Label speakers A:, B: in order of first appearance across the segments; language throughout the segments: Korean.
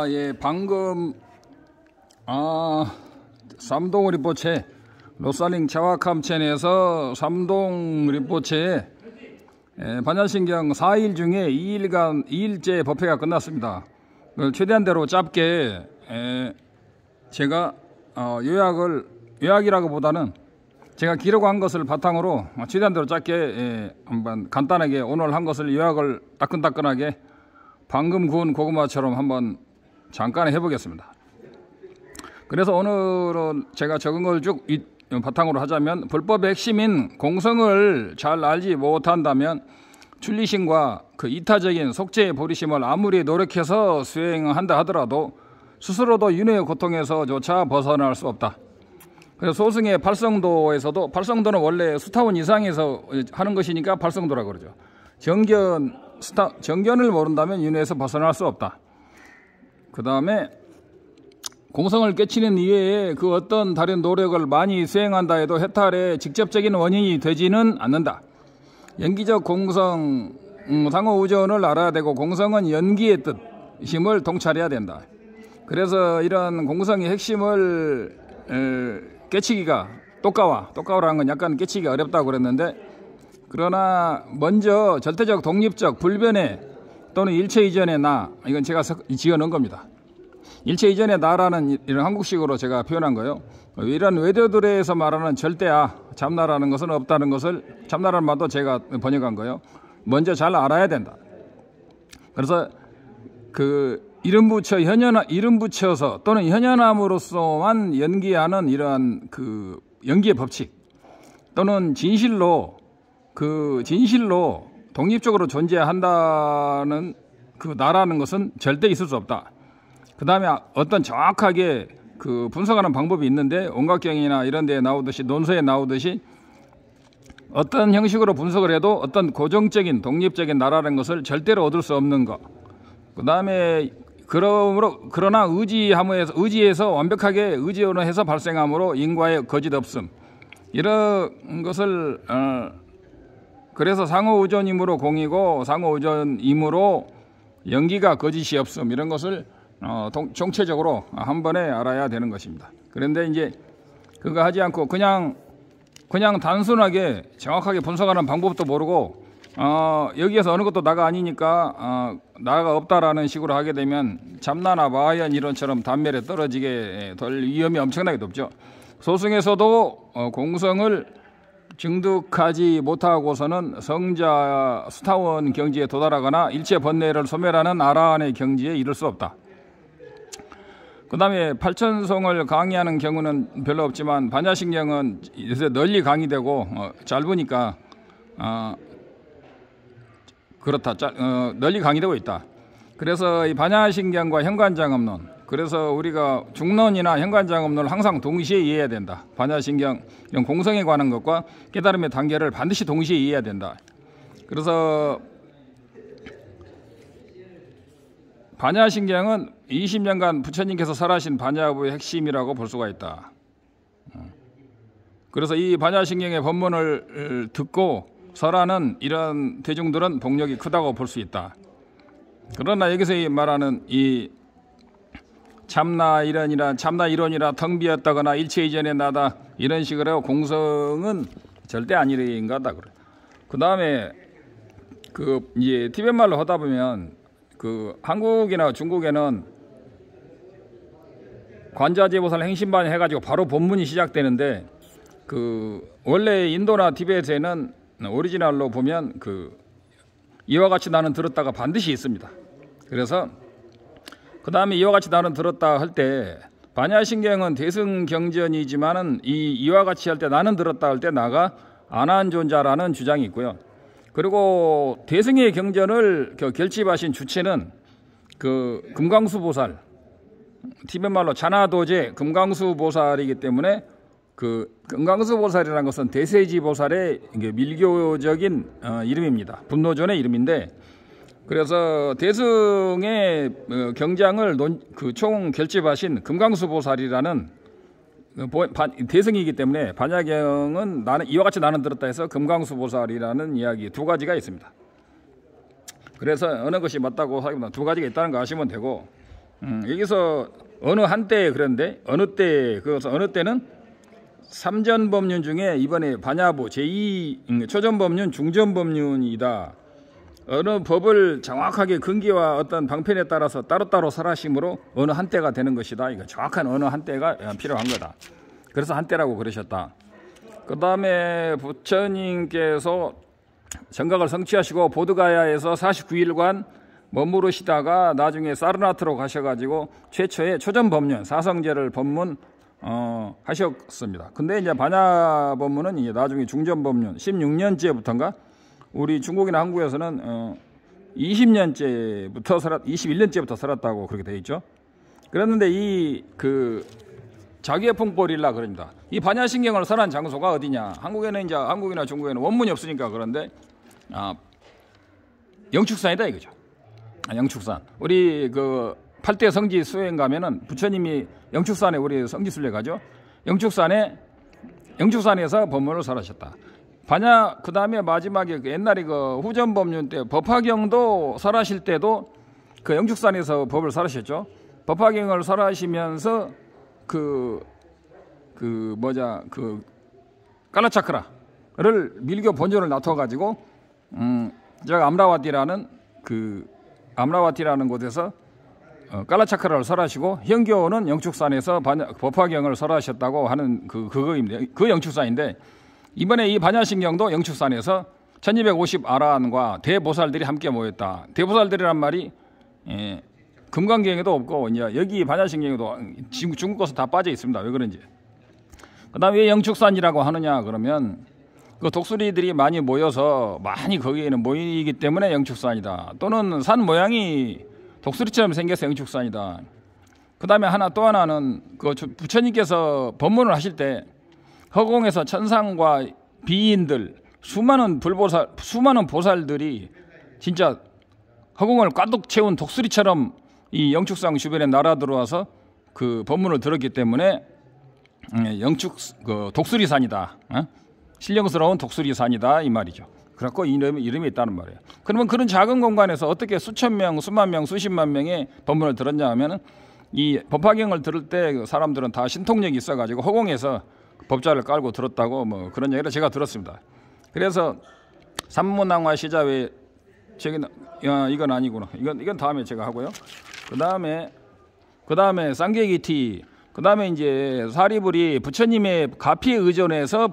A: 예, 방금, 삼동 리포체, 로살링 자와캄첸에서 삼동 리포체에 반야신경 4일 중에 2일째 법회가 끝났습니다. 그걸 최대한대로 짧게, 제가, 요약이라고보다는 제가 기록한 것을 바탕으로 최대한대로 짧게, 한번 간단하게 오늘 한 것을 요약을 따끈따끈하게 방금 구운 고구마처럼 한번 잠깐 해보겠습니다. 그래서 오늘은 제가 적은 걸 쭉 바탕으로 하자면, 불법의 핵심인 공성을 잘 알지 못한다면 출리심과 그 이타적인 속죄의 보리심을 아무리 노력해서 수행한다 하더라도 스스로도 윤회의 고통에서조차 벗어날 수 없다. 그래서 소승의 팔성도에서도, 팔성도는 원래 수타원 이상에서 하는 것이니까 팔성도라고 그러죠. 정견을 모른다면 윤회에서 벗어날 수 없다. 그 다음에 공성을 깨치는 이외에 그 어떤 다른 노력을 많이 수행한다 해도 해탈의 직접적인 원인이 되지는 않는다. 연기적 공성, 상호우전을 알아야 되고, 공성은 연기의 뜻임을 통찰해야 된다. 그래서 이런 공성의 핵심을 깨치기가, 똑가워라는 건 약간 깨치기가 어렵다고 그랬는데, 그러나 먼저 절대적 독립적 불변의 또는 일체 이전의 나, 이건 제가 지어놓은 겁니다. 일체 이전의 나라는 이런 한국식으로 제가 표현한 거예요. 이런 외도들에서 말하는 절대아, 참나라는 것은 없다는 것을, 참나라는 말도 제가 번역한 거예요. 먼저 잘 알아야 된다. 그래서 그 이름 붙여서 또는 현현함으로서만 연기하는 이러한 그 연기의 법칙, 또는 진실로 독립적으로 존재한다는 그 나라는 것은 절대 있을 수 없다. 그 다음에 어떤 정확하게 그 분석하는 방법이 있는데, 온각경이나 이런 데에 나오듯이, 논서에 나오듯이 어떤 형식으로 분석을 해도 어떤 고정적인 독립적인 나라는 것을 절대로 얻을 수 없는 것. 그 다음에 그러나 의지에서 완벽하게 의지원해서 발생함으로 인과의 거짓 없음, 이런 것을 그래서 상호우전임으로 공이고 상호우전임으로 연기가 거짓이 없음, 이런 것을 총체적으로 한 번에 알아야 되는 것입니다. 그런데 이제 그거 하지 않고 그냥 단순하게 정확하게 분석하는 방법도 모르고 여기에서 어느 것도 나가 아니니까 나가 없다라는 식으로 하게 되면 잠나나 마하얀 이론처럼 단멸에 떨어지게 될 위험이 엄청나게 높죠. 소승에서도 공성을 증득하지 못하고서는 성자 수타원 경지에 도달하거나 일체 번뇌를 소멸하는 아라한의 경지에 이를 수 없다. 그 다음에 팔천성을 강의하는 경우는 별로 없지만, 반야신경은 요새 널리 강의되고 짧으니까 그렇다. 널리 강의되고 있다. 그래서 이 반야신경과 현관장엄론, 그래서 우리가 중론이나 현관장엄론을 항상 동시에 이해해야 된다. 반야신경 공성에 관한 것과 깨달음의 단계를 반드시 동시에 이해해야 된다. 그래서 반야신경은 20년간 부처님께서 설하신 반야부의 핵심이라고 볼 수가 있다. 그래서 이 반야신경의 법문을 듣고 설하는 이런 대중들은 복력이 크다고 볼 수 있다. 그러나 여기서 말하는 이 참나 이론이라 텅 비었다거나 일체 이전의 나다, 이런 식으로 공성은 절대 아니인가다 그래. 그 다음에 그 이제 티벳 말로 하다 보면 그 한국이나 중국에는 관자재보살 행심반 해가지고 바로 본문이 시작되는데, 그 원래 인도나 티벳에는 오리지널로 보면 그 이와 같이 나는 들었다가 반드시 있습니다. 그래서 그 다음에 이와 같이 나는 들었다 할 때, 반야신경은 대승경전이지만은 이와 같이 할 때, 나는 들었다 할 때 나가 안한존자라는 주장이 있고요. 그리고 대승의 경전을 결집하신 주체는 그 금강수보살, 티벳 말로 자나도제 금강수보살이기 때문에, 그 금강수보살이라는 것은 대세지보살의 밀교적인 이름입니다. 분노전의 이름인데, 그래서 대승의 경장을 총 결집하신 금강수보살이라는 대승이기 때문에, 반야경은 이와 같이 나는 들었다 해서 금강수보살이라는 이야기 두 가지가 있습니다. 그래서 어느 것이 맞다고 하기보다 두 가지가 있다는 거 아시면 되고, 여기서 어느 한때에 그런데 어느 때는 삼전법륜 중에 이번에 반야부 제2 초전법륜 중전법륜이다. 어느 법을 정확하게 근기와 어떤 방편에 따라서 따로따로 설하심으로 어느 한때가 되는 것이다. 이거 정확한 어느 한때가 필요한 거다. 그래서 한때라고 그러셨다. 그 다음에 부처님께서 정각을 성취하시고 보드가야에서 49일간 머무르시다가 나중에 사르나트로 가셔가지고 최초의 초전법륜 사성제를 법문 하셨습니다. 근데 이제 반야 법문은 이제 나중에 중전법륜 16년째부터인가 우리 중국이나 한국에서는 21년째부터 살았다고 그렇게 되어 있죠. 그랬는데 자기의 풍보릴라 그럽니다. 이 반야신경을 설한 장소가 어디냐? 한국이나 중국에는 원문이 없으니까 그런데 영축산이다 이거죠. 영축산. 우리 그 8대 성지 수행 가면은 부처님이 영축산에 우리 성지순례 가죠. 영축산에서 법문을 설하셨다. 반야 그 다음에 마지막에 옛날에 그 후전법륜 때 법화경도 설하실 때도 그 영축산에서 법을 설하셨죠. 법화경을 설하시면서 깔라차크라를 밀교 본전을 놔둬가지고 제가 암라와티라는 곳에서 깔라차크라를 설하시고 현교는 영축산에서 법화경을 설하셨다고 하는 그거입니다. 그 영축산인데 이번에 이 반야신경도 영축산에서 1250 아라한과 대보살들이 함께 모였다. 대보살들이란 말이 금강경에도 없고 이제 여기 반야신경에도 중국 것은 다 빠져 있습니다. 왜 그런지. 그다음에 왜 영축산이라고 하느냐 그러면 그 독수리들이 많이 모여서 많이 거기에는 모이기 때문에 영축산이다. 또는 산 모양이 독수리처럼 생겨서 영축산이다. 그다음에 또 하나는 그 부처님께서 법문을 하실 때 허공에서 천상과 비인들 수많은 보살들이 진짜 허공을 가득 채운 독수리처럼 이 영축산 주변에 날아 들어와서 그 법문을 들었기 때문에 독수리산이다. 신령스러운 독수리산이다 이 말이죠. 그래갖고 이름이 있다는 말이에요. 그러면 그런 작은 공간에서 어떻게 수천 명, 수만 명, 수십만 명의 법문을 들었냐 하면은 이 법화경을 들을 때 사람들은 다 신통력이 있어가지고 허공에서 법자를 깔고 들었다고 뭐 그런 얘기를 제가 들었습니다. 그래서 삼문항화 시자회 이건 아니구나. 이건 다음에 제가 하고요. 그 다음에 쌍계기티. 그 다음에 이제 사리불이 부처님의 가피에 의존해서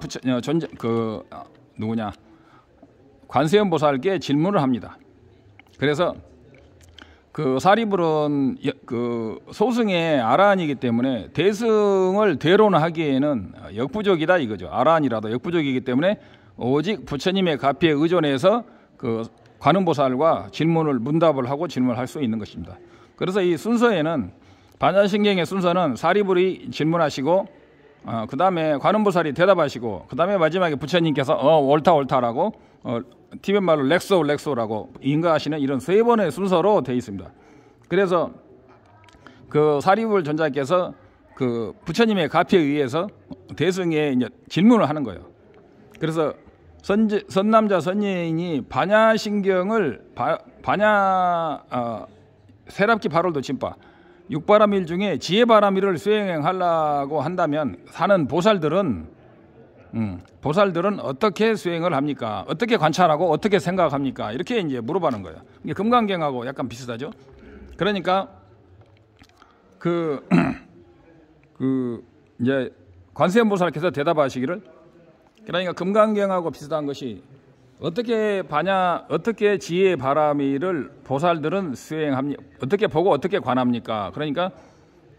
A: 관세음보살께 질문을 합니다. 그래서 그 사리불은 그 소승의 아라한이기 때문에 대승을 대론하기에는 역부족이다 이거죠. 아라한이라도 역부족이기 때문에 오직 부처님의 가피에 의존해서 그 관음보살과 문답을 하고 질문을 할 수 있는 것입니다. 그래서 이 순서에는 반야신경의 순서는 사리불이 질문하시고 그 다음에 관음보살이 대답하시고 그 다음에 마지막에 부처님께서 옳다라고 티벳 말로 렉소라고 인가하시는 이런 세 번의 순서로 되어 있습니다. 그래서 그 사리불 전자께서 그 부처님의 가피에 의해서 대승에 이제 질문을 하는 거예요. 그래서 선남자 선예인이 반야신경을 세랍기 발월도 진파 육바람일 중에 지혜바람일을 수행하려고 한다면 사는 보살들은 어떻게 수행을 합니까? 어떻게 관찰하고 어떻게 생각합니까? 이렇게 이제 물어보는 거예요. 이게 금강경하고 약간 비슷하죠. 그러니까 이제 관세음보살께서 대답하시기를 그러니까 금강경하고 비슷한 것이 어떻게 지혜의 바람이를 보살들은 수행합니까? 어떻게 보고 어떻게 관합니까? 그러니까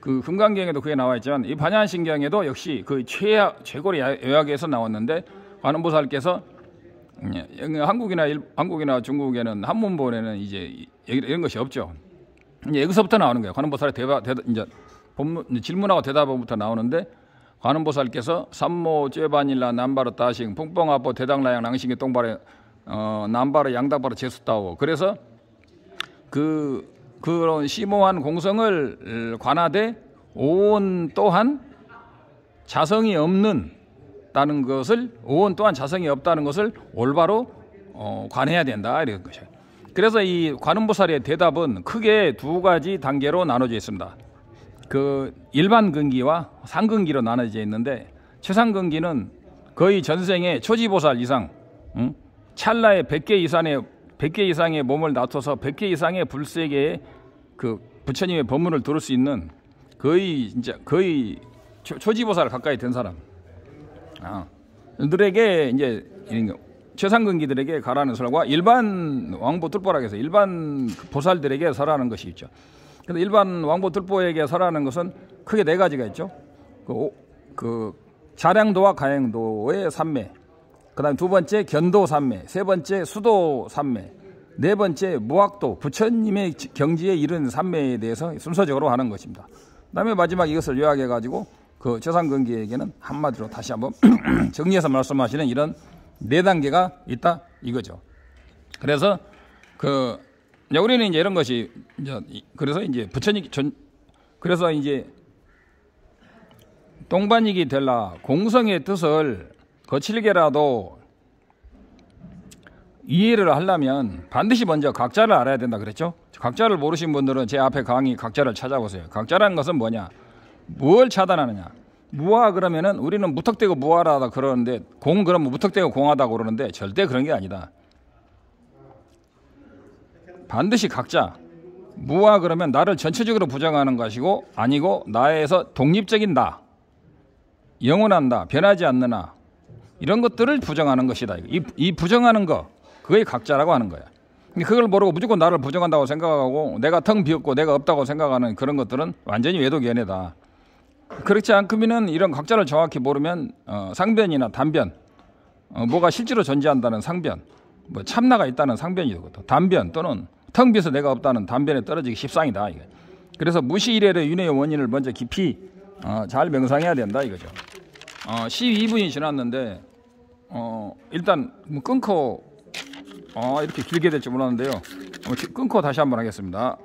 A: 그 금강경에도 그게 나와 있지만 이 반야신경에도 역시 그 최고의 요약에서 나왔는데 관음보살께서 한국이나 중국에는 한문본에는 이제 이런 것이 없죠. 이제 여기서부터 나오는 거예요. 관음보살의 이제 질문하고 대답부터 나오는데 관음보살께서 삼모 쬐바닐라 남바르 따싱 풍뽕아포 대당라양 낭싱이 똥바레 남바르 양당바르 제수따오. 그래서 그런 심오한 공성을 관하되 오온 또한 자성이 없다는 것을 올바로 관해야 된다 이런 것이에요. 그래서 이 관음보살의 대답은 크게 두 가지 단계로 나눠져 있습니다. 그 일반 근기와 상근기로 나눠져 있는데, 최상근기는 거의 전생에 초지보살 이상, 찰나에 100개 이상의 몸을 놔둬서 100개 이상의 불세계의 그 부처님의 법문을 들을 수 있는 거의 초지보살 가까이 된 사람. 들에게 이제 최상근기들에게 가라는 설과 일반 왕보տր보라고 해서 일반 보살들에게 설하는 것이 있죠. 그래서 일반 왕보տր보에게 설하는 것은 크게 네 가지가 있죠. 그 자량도와 가행도의 삼매, 그다음 두 번째 견도 삼매, 세 번째 수도 삼매, 네 번째 무학도, 부처님의 경지에 이른 삼매에 대해서 순서적으로 하는 것입니다. 그다음에 마지막 이것을 요약해 가지고 그 최상근기에게는 한마디로 다시 한번 정리해서 말씀하시는 이런 네 단계가 있다 이거죠. 그래서 우리는 이제 이런 것이 그래서 이제 부처님 그래서 이제 똥반익이 될라 공성의 뜻을 거칠게라도 이해를 하려면 반드시 먼저 각자를 알아야 된다 그랬죠. 각자를 모르신 분들은 제 앞에 강의 각자를 찾아보세요. 각자라는 것은 뭐냐? 뭘 차단하느냐? 무아 그러면은 우리는 무턱대고 무아라다 그러는데, 공 그러면 무턱대고 공하다 그러는데 절대 그런 게 아니다. 반드시 각자. 무아 그러면 나를 전체적으로 부정하는 것이고 아니고 나에서 독립적인 나, 영원한 나, 변하지 않는 나, 이런 것들을 부정하는 것이다. 이 부정하는 거, 그게 각자라고 하는 거야. 그걸 모르고 무조건 나를 부정한다고 생각하고 내가 텅 비었고 내가 없다고 생각하는 그런 것들은 완전히 외도견해다. 그렇지 않으면 이런 각자를 정확히 모르면 상변이나 단변, 뭐가 실제로 존재한다는 상변, 뭐 참나가 있다는 상변이 되거든. 단변 또는 텅 비어서 내가 없다는 단변에 떨어지기 십상이다. 이게. 그래서 무시이래의 윤회의 원인을 먼저 깊이 잘 명상해야 된다 이거죠. 12분이 지났는데 일단 끊고 이렇게 길게 될지 몰랐는데요. 끊고 다시 한번 하겠습니다.